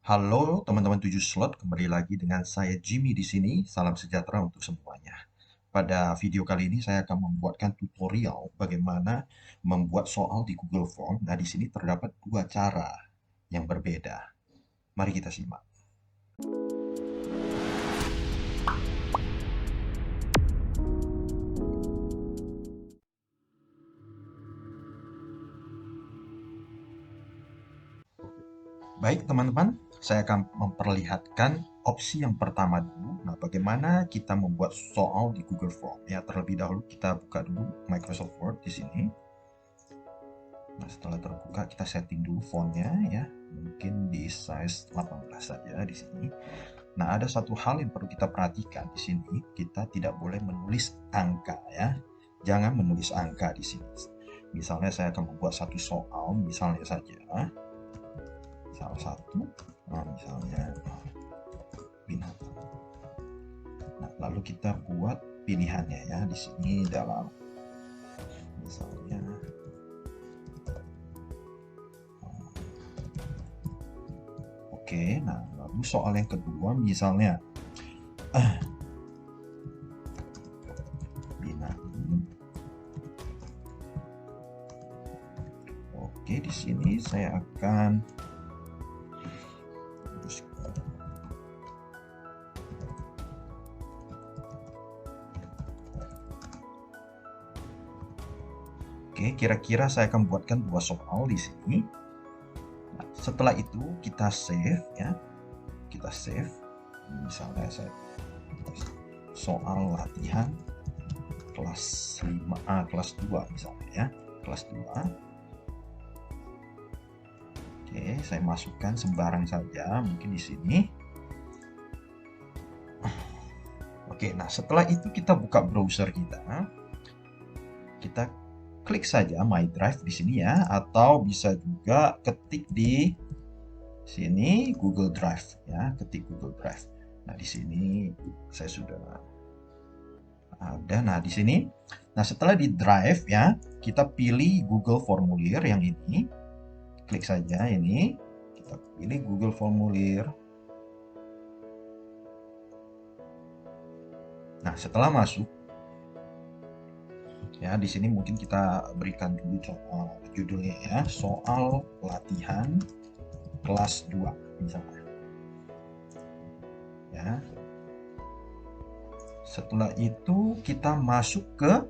Halo teman-teman 7 slot, kembali lagi dengan saya Jimmy di sini. Salam sejahtera untuk semuanya. Pada video kali ini saya akan membuatkan tutorial bagaimana membuat soal di Google Form. Nah, di sini terdapat dua cara yang berbeda. Mari kita simak. Baik, teman-teman, saya akan memperlihatkan opsi yang pertama dulu. Nah, bagaimana kita membuat soal di Google Form? Ya, terlebih dahulu kita buka dulu Microsoft Word di sini. Nah, setelah terbuka kita setting dulu fontnya ya. Mungkin di size 18 saja di sini. Nah, ada satu hal yang perlu kita perhatikan di sini, kita tidak boleh menulis angka ya. Jangan menulis angka di sini. Misalnya saya akan membuat satu soal, misalnya saja salah satu, misalnya binatang. Nah, lalu kita buat pilihannya ya di sini dalam misalnya oke. Nah, lalu soal yang kedua misalnya binatang. Oke, di sini saya akan oke, kira-kira saya akan buatkan dua soal di sini. Nah, setelah itu kita save ya. Kita save. Misalnya saya soal latihan kelas 5A, kelas 2 misalnya ya. Kelas 2. Oke, saya masukkan sembarang saja, mungkin di sini. Oke, nah setelah itu kita buka browser kita. Kita klik saja My Drive di sini ya, atau bisa juga ketik di sini Google Drive ya, ketik Google Drive. Nah, di sini saya sudah ada. Nah, di sini. Nah, setelah di Drive ya, kita pilih Google Formulir yang ini. Klik saja ini. Kita pilih Google Formulir. Nah, setelah masuk ya, di sini mungkin kita berikan dulu judulnya ya, soal latihan kelas 2 misalnya. Ya. Setelah itu kita masuk ke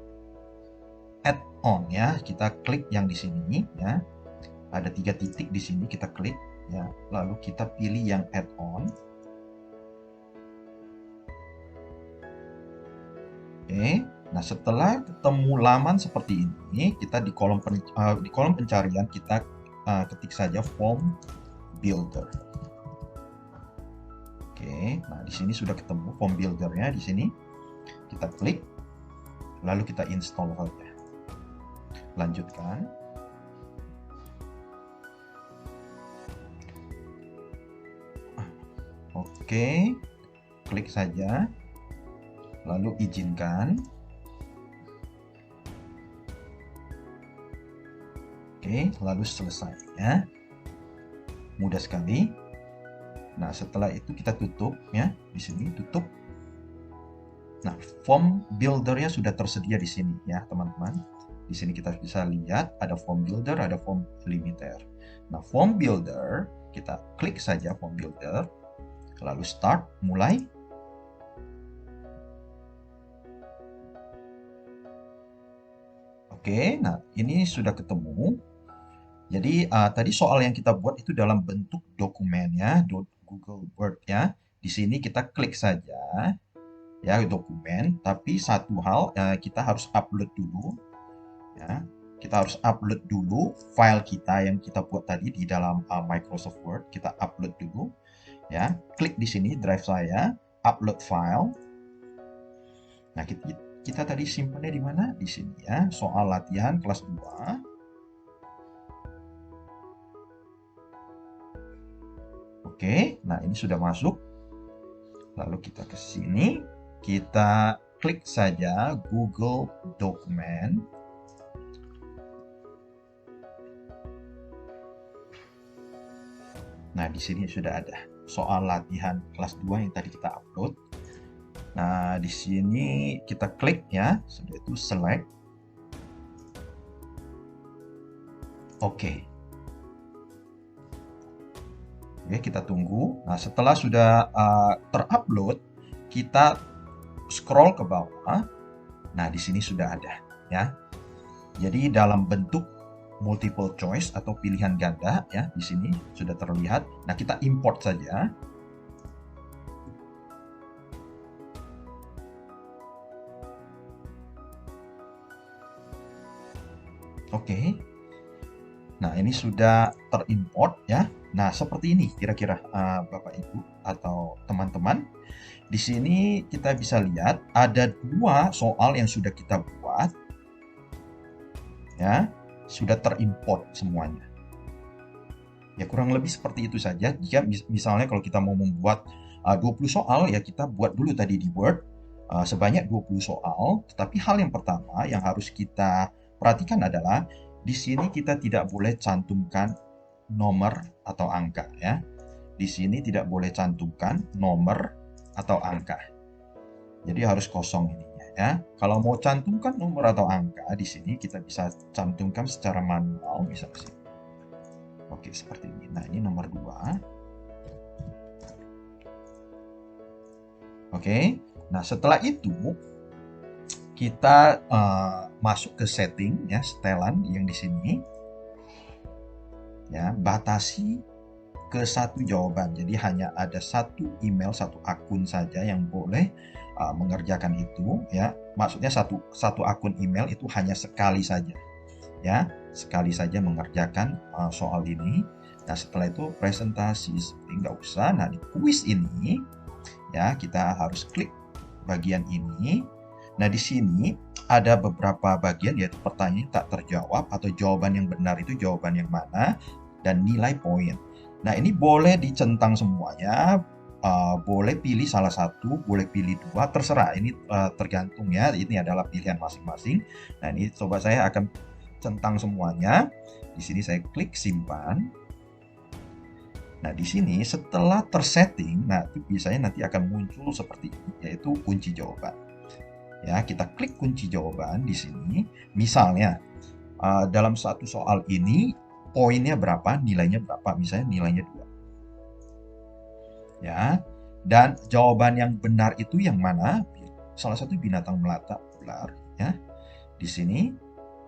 add-on ya. Kita klik yang di sini ya. Ada 3 titik di sini kita klik ya. Lalu kita pilih yang add-on. Oke. Nah, setelah ketemu laman seperti ini, kita di kolom pencarian kita ketik saja form builder. Oke. Nah, di sini sudah ketemu form buildernya di sini. Kita klik, lalu kita install saja. Lanjutkan. Oke, klik saja, lalu izinkan. Oke, lalu selesai ya. Mudah sekali. Nah, setelah itu kita tutup ya, di sini tutup. Nah, form buildernya sudah tersedia di sini ya, teman-teman. Di sini kita bisa lihat ada form builder, ada form limiter. Nah, form builder, kita klik saja form builder, lalu start, mulai. Oke, nah ini sudah ketemu. Jadi tadi soal yang kita buat itu dalam bentuk dokumen ya, Google Word ya. Di sini kita klik saja ya dokumen, tapi satu hal kita harus upload dulu ya. Kita harus upload dulu file kita yang kita buat tadi di dalam Microsoft Word. Kita upload dulu ya. Klik di sini drive saya, upload file. Nah, kita tadi simpannya di mana? Di sini ya. Soal latihan kelas 2. Oke, nah ini sudah masuk. Lalu kita ke sini, kita klik saja Google Document. Nah, di sini sudah ada soal latihan kelas 2 yang tadi kita upload. Nah, di sini kita klik ya, sudah itu select. Oke. Oke, kita tunggu. Nah, setelah sudah terupload, kita scroll ke bawah. Nah, di sini sudah ada ya. Jadi dalam bentuk multiple choice atau pilihan ganda ya, di sini sudah terlihat. Nah, kita import saja. Oke. Nah, ini sudah terimport ya. Nah, seperti ini kira-kira Bapak Ibu atau teman-teman. Di sini kita bisa lihat ada 2 soal yang sudah kita buat ya, sudah terimport semuanya. Ya kurang lebih seperti itu saja. Jika misalnya kalau kita mau membuat 20 soal ya kita buat dulu tadi di Word sebanyak 20 soal. Tetapi hal yang pertama yang harus kita perhatikan adalah di sini kita tidak boleh cantumkan nomor atau angka ya. Di sini tidak boleh cantumkan nomor atau angka. Jadi harus kosong ininya ya. Kalau mau cantumkan nomor atau angka di sini kita bisa cantumkan secara manual misalnya. Oke, seperti ini. Nah, ini nomor 2. Oke. Nah, setelah itu kita masuk ke setting ya, setelan yang di sini. Ya, batasi ke 1 jawaban. Jadi hanya ada 1 email, 1 akun saja yang boleh mengerjakan itu ya. Maksudnya satu akun email itu hanya sekali saja. Ya, sekali saja mengerjakan soal ini. Nah, setelah itu presentasi seperti nggak usah. Nah, di kuis ini ya kita harus klik bagian ini. Nah, di sini ada beberapa bagian yaitu pertanyaan tak terjawab atau jawaban yang benar itu jawaban yang mana dan nilai poin. Nah, ini boleh dicentang semuanya. Boleh pilih salah satu, boleh pilih 2, terserah. Ini tergantung ya. Ini adalah pilihan masing-masing. Nah, ini coba saya akan centang semuanya. Di sini saya klik simpan. Nah, di sini setelah tersetting, nah itu biasanya nanti akan muncul seperti ini, yaitu kunci jawaban. Ya, kita klik kunci jawaban di sini. Misalnya, dalam satu soal ini poinnya berapa, nilainya berapa, misalnya nilainya 2. Ya, dan jawaban yang benar itu yang mana? Salah satu binatang melata ular. Ya, di sini.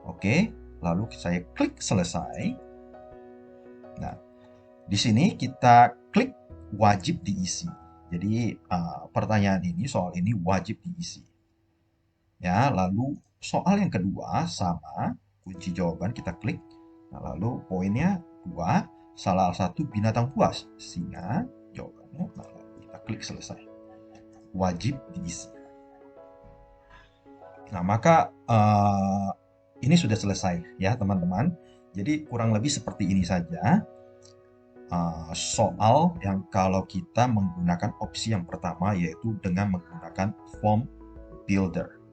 Oke, lalu saya klik selesai. Nah, di sini kita klik wajib diisi. Jadi pertanyaan ini, soal ini wajib diisi. Ya, lalu soal yang kedua sama, kunci jawaban kita klik. Nah, lalu poinnya 2, salah satu binatang buas, singa, jawabannya. Nah, lalu kita klik selesai. Wajib diisi. Nah, maka ini sudah selesai ya, teman-teman. Jadi kurang lebih seperti ini saja. Soal yang kalau kita menggunakan opsi yang pertama yaitu dengan menggunakan form builder.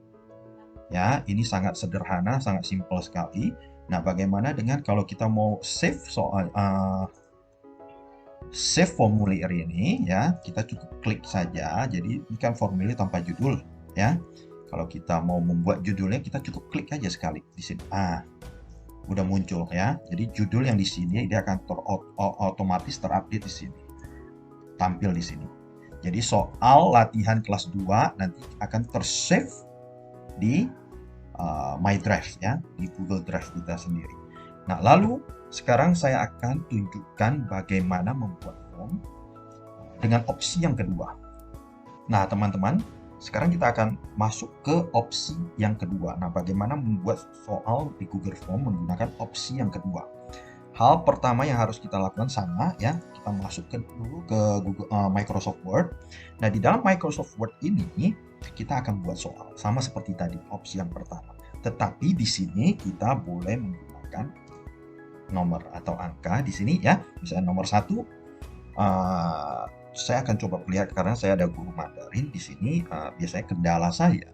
Ya, ini sangat sederhana, sangat simpel sekali. Nah, bagaimana dengan kalau kita mau save save formulir ini ya, kita cukup klik saja. Jadi ini kan formulir tanpa judul ya. Kalau kita mau membuat judulnya kita cukup klik aja sekali di sini. Udah muncul ya. Jadi judul yang di sini dia akan otomatis terupdate di sini. Tampil di sini. Jadi soal latihan kelas 2 nanti akan tersave di My Drive ya, di Google Drive kita sendiri. Nah, lalu sekarang saya akan tunjukkan bagaimana membuat form dengan opsi yang kedua. Nah, teman-teman, sekarang kita akan masuk ke opsi yang kedua. Nah, bagaimana membuat soal di Google Form menggunakan opsi yang kedua. Hal pertama yang harus kita lakukan sama ya, kita masuk dulu ke Microsoft Word. Nah, di dalam Microsoft Word ini kita akan buat soal sama seperti tadi opsi yang pertama. Tetapi di sini kita boleh menggunakan nomor atau angka di sini ya. Misalnya nomor 1 saya akan coba lihat karena saya ada guru Mandarin di sini. Biasanya kendala saya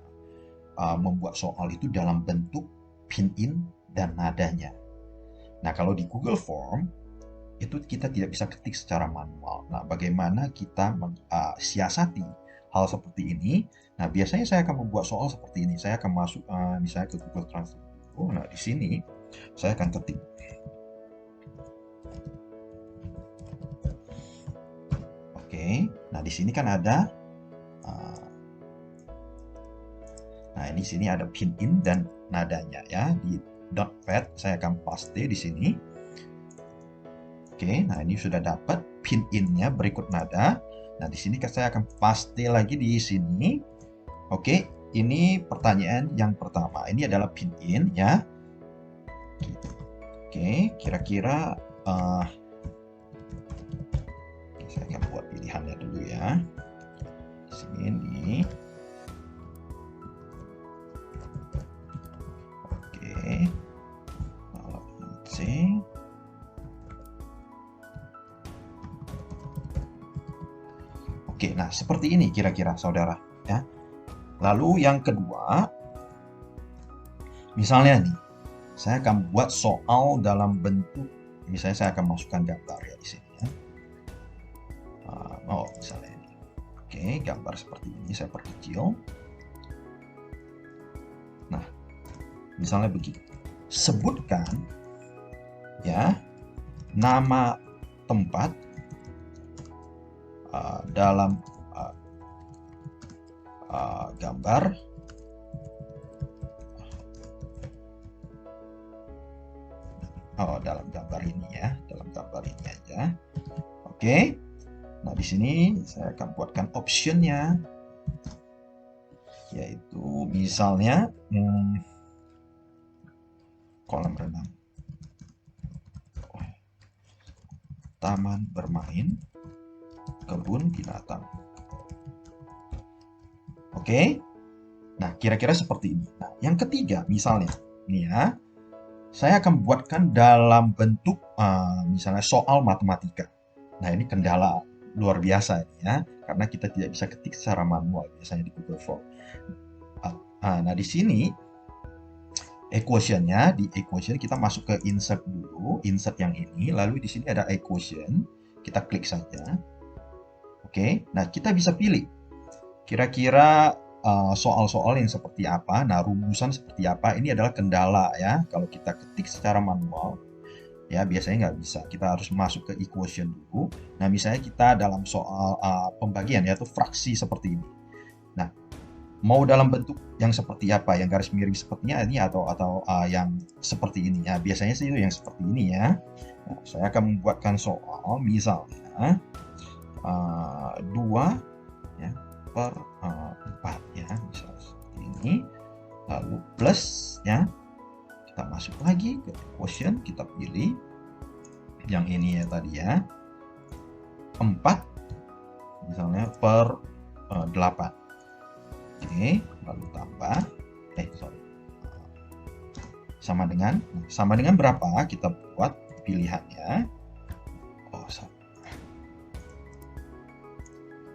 membuat soal itu dalam bentuk pin-in dan nadanya. Nah, kalau di Google Form itu kita tidak bisa ketik secara manual. Nah, bagaimana kita siasati hal seperti ini? Nah, biasanya saya akan membuat soal seperti ini. Saya akan masuk misalnya ke Google Translate. Nah, di sini saya akan ketik. Oke, nah di sini kan ada, nah ini sini ada pin in dan nadanya ya. Di Notepad saya akan paste di sini. Oke, nah ini sudah dapat pin in-nya berikut nada. Nah di sini saya akan paste lagi di sini. Oke, ini pertanyaan yang pertama. Ini adalah pin in ya. Oke, kira-kira saya akan buat pilihannya dulu ya. Di sini. Oke. Kalau C. Oke, nah seperti ini kira-kira saudara ya. Lalu yang kedua, misalnya nih, saya akan buat soal dalam bentuk, misalnya saya akan masukkan gambar ya di sini ya. Oh, misalnya ini. Oke, gambar seperti ini saya perkecil. Nah, misalnya begini. Sebutkan ya nama tempat dalam gambar dalam gambar ini ya, dalam gambar ini aja. Oke. Nah, di sini saya akan buatkan optionnya, yaitu misalnya kolam renang, taman bermain, kebun binatang. Oke. Nah, kira-kira seperti ini. Nah, yang ketiga, misalnya, nih ya, saya akan buatkan dalam bentuk misalnya soal matematika. Nah, ini kendala luar biasa ya, karena kita tidak bisa ketik secara manual biasanya di Google Form. Nah, di sini equation-nya, di equation kita masuk ke insert dulu, insert yang ini, lalu di sini ada equation, kita klik saja. Oke, nah kita bisa pilih kira-kira soal-soal yang seperti apa, nah rumusan seperti apa. Ini adalah kendala ya, kalau kita ketik secara manual ya biasanya nggak bisa, kita harus masuk ke equation dulu. Nah misalnya kita dalam soal pembagian yaitu fraksi seperti ini. Nah, mau dalam bentuk yang seperti apa, yang garis miring sepertinya ini atau yang seperti ini ya, biasanya sih itu yang seperti ini ya. Nah, saya akan membuatkan soal misalnya 2 ya, per 4 ya, misalnya seperti ini, lalu plus ya, kita masuk lagi ke quotient, kita pilih yang ini ya tadi ya, 4 misalnya per 8. Oke, lalu tambah sama dengan berapa, kita buat pilihannya.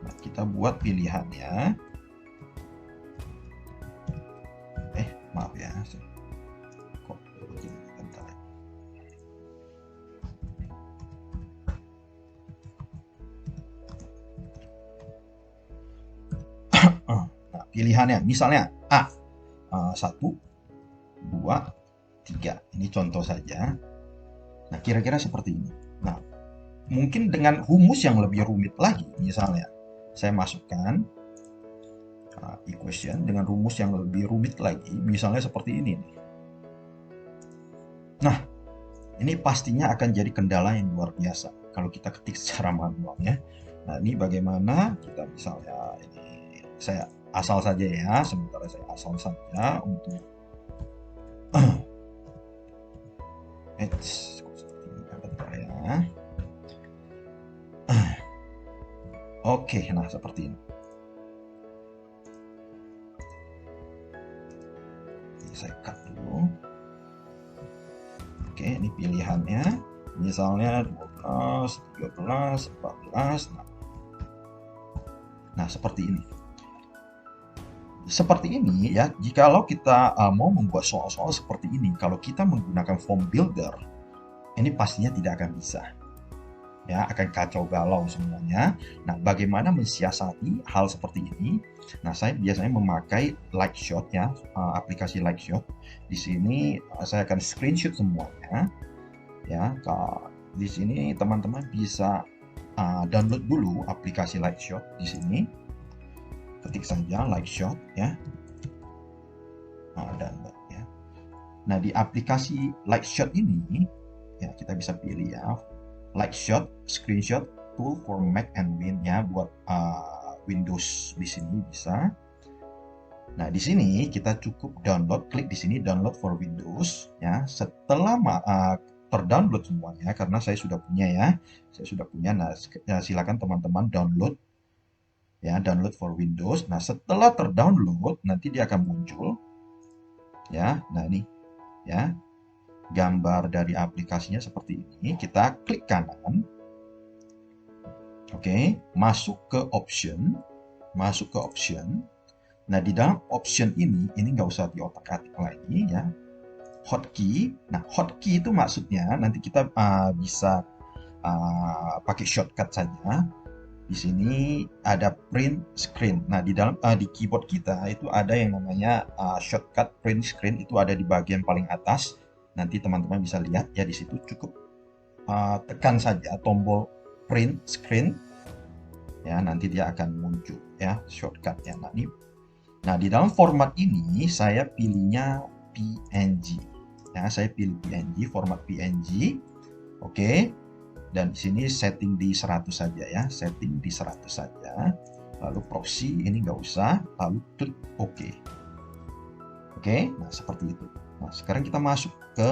Nah, kita buat pilihannya. Maaf ya, kok begini, bentar. Nah, pilihannya misalnya A 1, 2, 3. Ini contoh saja. Nah, kira-kira seperti ini. Nah, mungkin dengan rumus yang lebih rumit lagi, misalnya saya masukkan equation dengan rumus yang lebih rumit lagi, misalnya seperti ini. Nah, ini pastinya akan jadi kendala yang luar biasa kalau kita ketik secara manual ya. Nah, ini bagaimana kita misalnya ini saya asal saja ya, sementara saya asal saja untuk ya. Oke, nah seperti ini. Saya cut dulu. Oke, ini pilihannya. Misalnya 12, 13, 14. Nah, seperti ini. Seperti ini ya, jikalau kita mau membuat soal-soal seperti ini, kalau kita menggunakan form builder, ini pastinya tidak akan bisa. ya, akan kacau balau semuanya. Nah, bagaimana mensiasati hal seperti ini? Nah, saya biasanya memakai Lightshot ya, aplikasi Lightshot. Di sini saya akan screenshot semuanya ya. Di sini teman-teman bisa download dulu aplikasi Lightshot di sini. Ketik saja Lightshot ya. Download ya. Nah, di aplikasi Lightshot ini ya kita bisa pilih ya, Lightshot Screenshot Tool for Mac and Win ya, buat Windows di sini bisa. Nah, di sini kita cukup download, klik di sini download for Windows ya. Setelah terdownload semuanya, karena saya sudah punya ya, saya sudah punya. Nah, silakan teman-teman download ya, download for Windows. Nah, setelah terdownload nanti dia akan muncul ya. Nah, ini ya, gambar dari aplikasinya seperti ini. Kita klik kanan. Oke, masuk ke option. Nah, di dalam option ini nggak usah diotak-atik lagi ya. Hotkey. Nah, hotkey itu maksudnya nanti kita bisa pakai shortcut saja. Di sini ada print screen. Nah, di dalam di keyboard kita itu ada yang namanya shortcut print screen, itu ada di bagian paling atas. Nanti teman-teman bisa lihat ya, di situ cukup tekan saja tombol print screen ya, nanti dia akan muncul ya shortcutnya. Nah, di dalam format ini saya pilihnya PNG ya, saya pilih PNG, format PNG. Oke, dan di sini setting di 100 saja ya, setting di 100 saja. Lalu proxy ini nggak usah, lalu klik OK. Oke, nah seperti itu. Nah, sekarang kita masuk ke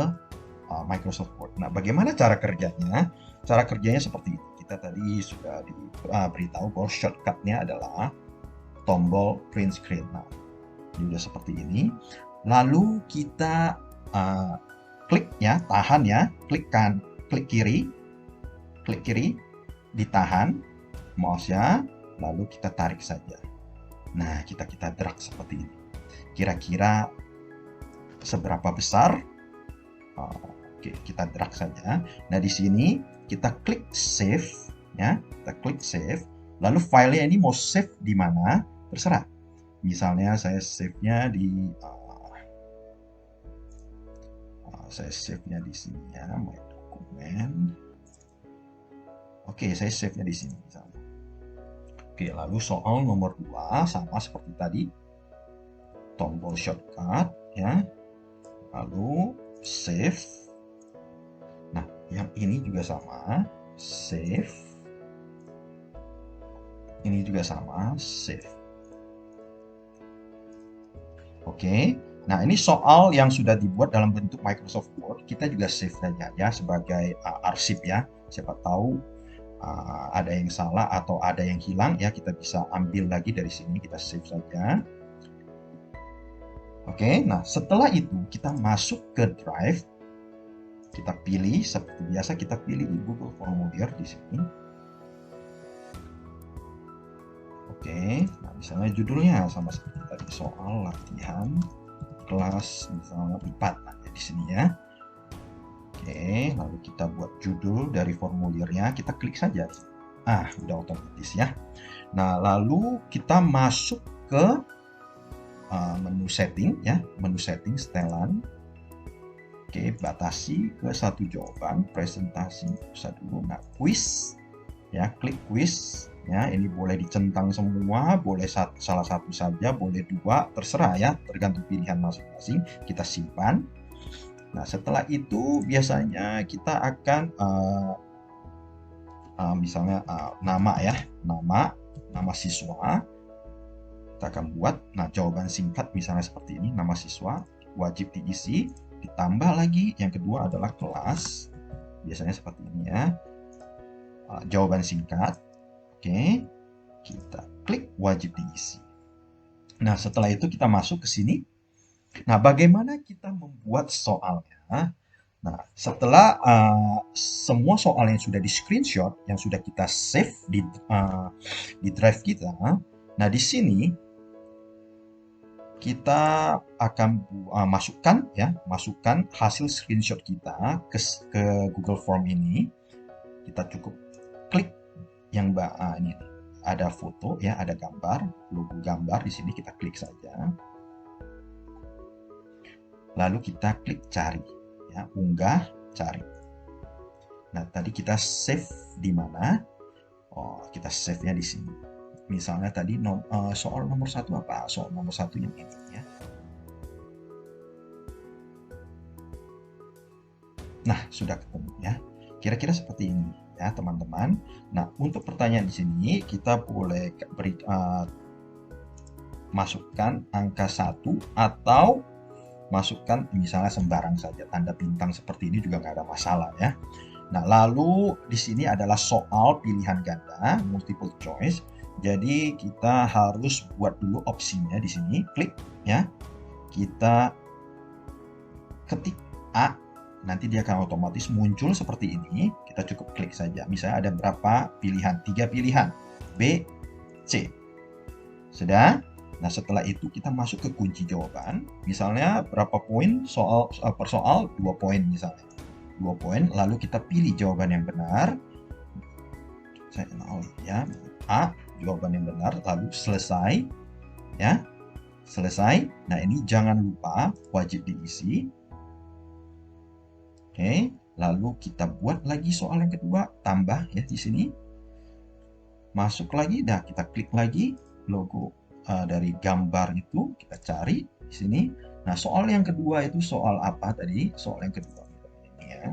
Microsoft Word. Nah, bagaimana cara kerjanya? Cara kerjanya seperti ini. Kita tadi sudah diberitahu bahwa shortcutnya adalah tombol print screen. Nah, ini udah seperti ini. Lalu kita klik ya, tahan ya, klik kiri, ditahan mouse-nya, lalu kita tarik saja. Nah, kita drag seperti ini. Kira-kira seberapa besar? Oke, kita drag saja. Nah, di sini kita klik save ya, kita klik save. Lalu filenya ini mau save di mana? Terserah. Misalnya saya save-nya di sini ya, my document. Oke, saya save-nya di sini misalnya. Oke, lalu soal nomor 2 sama seperti tadi. Tombol shortcut ya. Lalu save. Nah, yang ini juga sama, save. Ini juga sama, save. Oke. Nah, ini soal yang sudah dibuat dalam bentuk Microsoft Word. Kita juga save saja ya sebagai arsip ya. Siapa tahu ada yang salah atau ada yang hilang ya, kita bisa ambil lagi dari sini, kita save saja. Oke, nah setelah itu kita masuk ke Drive. Kita pilih seperti biasa, kita pilih Google Formulir di sini. Oke, nah misalnya judulnya sama seperti tadi, soal latihan kelas misalnya 4 nah, di sini ya. Oke, lalu kita buat judul dari formulirnya, kita klik saja. Udah otomatis ya. Nah, lalu kita masuk ke menu setting ya, menu setting setelan. Oke, batasi ke 1 jawaban, presentasi usah dulu. Nah, quiz ya, klik quiz ya. Ini boleh dicentang semua, boleh salah satu saja, boleh 2, terserah ya, tergantung pilihan masing-masing. Kita simpan. Nah, setelah itu biasanya kita akan misalnya nama ya, nama siswa. Kita akan buat, nah jawaban singkat misalnya seperti ini, nama siswa, wajib diisi, ditambah lagi yang kedua adalah kelas, biasanya seperti ini ya, jawaban singkat. Oke, kita klik wajib diisi. Nah, setelah itu kita masuk ke sini. Nah, bagaimana kita membuat soalnya? Nah, setelah semua soal yang sudah di screenshot, yang sudah kita save di drive kita, nah di sini kita akan masukkan hasil screenshot kita ke Google Form ini. Kita cukup ini ada foto ya, ada gambar, logo gambar di sini kita klik saja. Lalu kita klik cari ya, unggah, cari. Nah, tadi kita save di mana? Oh, kita save-nya di sini. Misalnya tadi soal nomor 1 apa? Soal nomor 1 yang ini ya. Nah, sudah ketemu ya. Kira-kira seperti ini ya, teman-teman. Nah, untuk pertanyaan di sini kita boleh beri masukkan angka 1 atau masukkan misalnya sembarang saja, tanda bintang seperti ini juga nggak ada masalah ya. Nah, lalu di sini adalah soal pilihan ganda, multiple choice. Jadi kita harus buat dulu opsinya di sini, klik ya. Kita ketik A, nanti dia akan otomatis muncul seperti ini. Kita cukup klik saja. Misalnya ada berapa pilihan? 3 pilihan, B, C. Sudah? Nah, setelah itu kita masuk ke kunci jawaban. Misalnya berapa poin per soal? 2 poin misalnya. 2 poin, lalu kita pilih jawaban yang benar. Saya kenal ya, A, jawaban yang benar, lalu selesai. Ya, selesai. Nah, ini jangan lupa wajib diisi. Oke, lalu kita buat lagi soal yang kedua, tambah ya di sini. Masuk lagi, nah kita klik lagi logo dari gambar itu, kita cari di sini. Nah, soal yang kedua itu soal apa tadi? Soal yang kedua ini ya.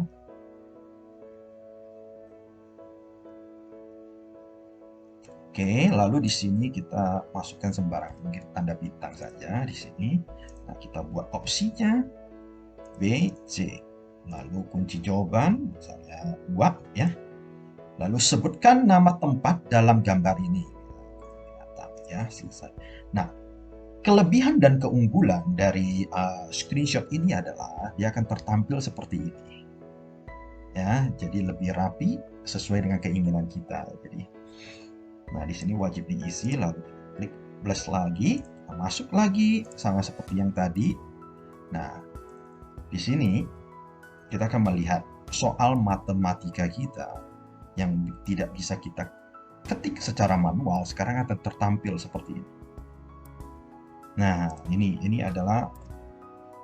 Oke, lalu di sini kita masukkan sembarang tanda bintang saja di sini. Nah, kita buat opsinya B, C. Lalu kunci jawaban misalnya 2 ya. Lalu sebutkan nama tempat dalam gambar ini. Ya, selesai. Nah, kelebihan dan keunggulan dari screenshot ini adalah dia akan tertampil seperti ini. Ya, jadi lebih rapi sesuai dengan keinginan kita. Jadi, nah di sini wajib diisi, lalu klik plus lagi, masuk lagi sama seperti yang tadi. Nah, di sini kita akan melihat soal matematika kita yang tidak bisa kita ketik secara manual sekarang akan tertampil seperti ini. Nah, ini adalah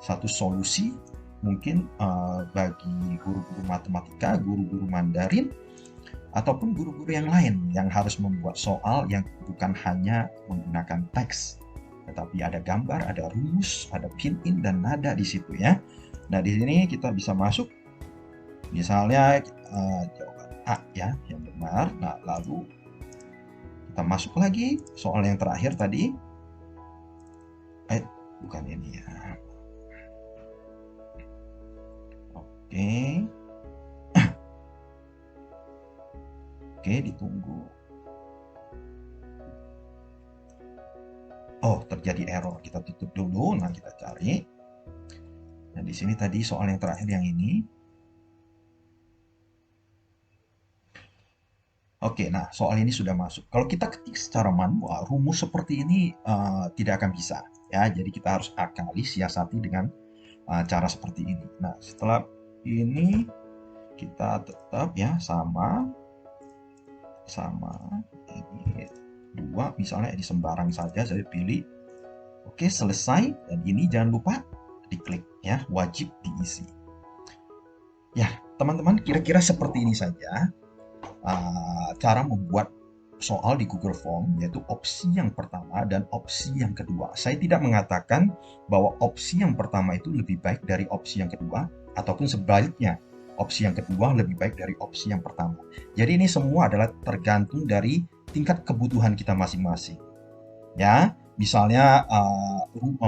satu solusi mungkin bagi guru-guru matematika, guru-guru Mandarin, ataupun guru-guru yang lain yang harus membuat soal yang bukan hanya menggunakan teks, tetapi ada gambar, ada rumus, ada pin-in dan nada di situ ya. Nah, di sini kita bisa masuk, misalnya jawaban A ya, yang benar. Nah, lalu kita masuk lagi soal yang terakhir tadi. Bukan ini ya. Oke. Oke, ditunggu. Oh, terjadi error. Kita tutup dulu. Nah, kita cari. Nah, di sini tadi soal yang terakhir yang ini. Oke, nah soal ini sudah masuk. Kalau kita ketik secara manual, rumus seperti ini tidak akan bisa. Ya, jadi kita harus akali, siasati dengan cara seperti ini. Nah, setelah ini kita tetap ya sama ini 2, misalnya ini sembarang saja saya pilih. Oke, selesai. Dan ini jangan lupa diklik ya, wajib diisi. Ya, teman-teman, kira-kira seperti ini saja cara membuat soal di Google Form, yaitu opsi yang pertama dan opsi yang kedua. Saya tidak mengatakan bahwa opsi yang pertama itu lebih baik dari opsi yang kedua, ataupun sebaliknya, opsi yang kedua lebih baik dari opsi yang pertama. Jadi ini semua adalah tergantung dari tingkat kebutuhan kita masing-masing. Ya, misalnya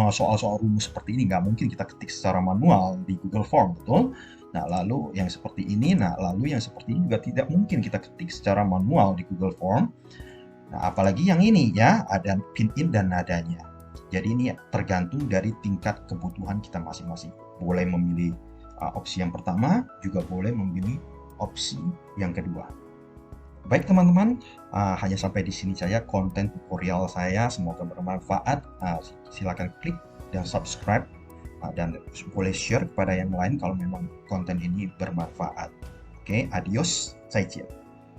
soal-soal rumus seperti ini nggak mungkin kita ketik secara manual di Google Form, betul? Nah, lalu yang seperti ini, lalu yang seperti ini juga tidak mungkin kita ketik secara manual di Google Form. Nah, apalagi yang ini ya, ada pin-in dan nadanya. Jadi ini tergantung dari tingkat kebutuhan kita masing-masing. Boleh memilih opsi yang pertama, juga boleh memilih opsi yang kedua. Baik teman-teman, hanya sampai di sini saja konten tutorial saya. Semoga bermanfaat. Silakan klik dan subscribe. Dan boleh share kepada yang lain kalau memang konten ini bermanfaat. Oke, adios, 再见。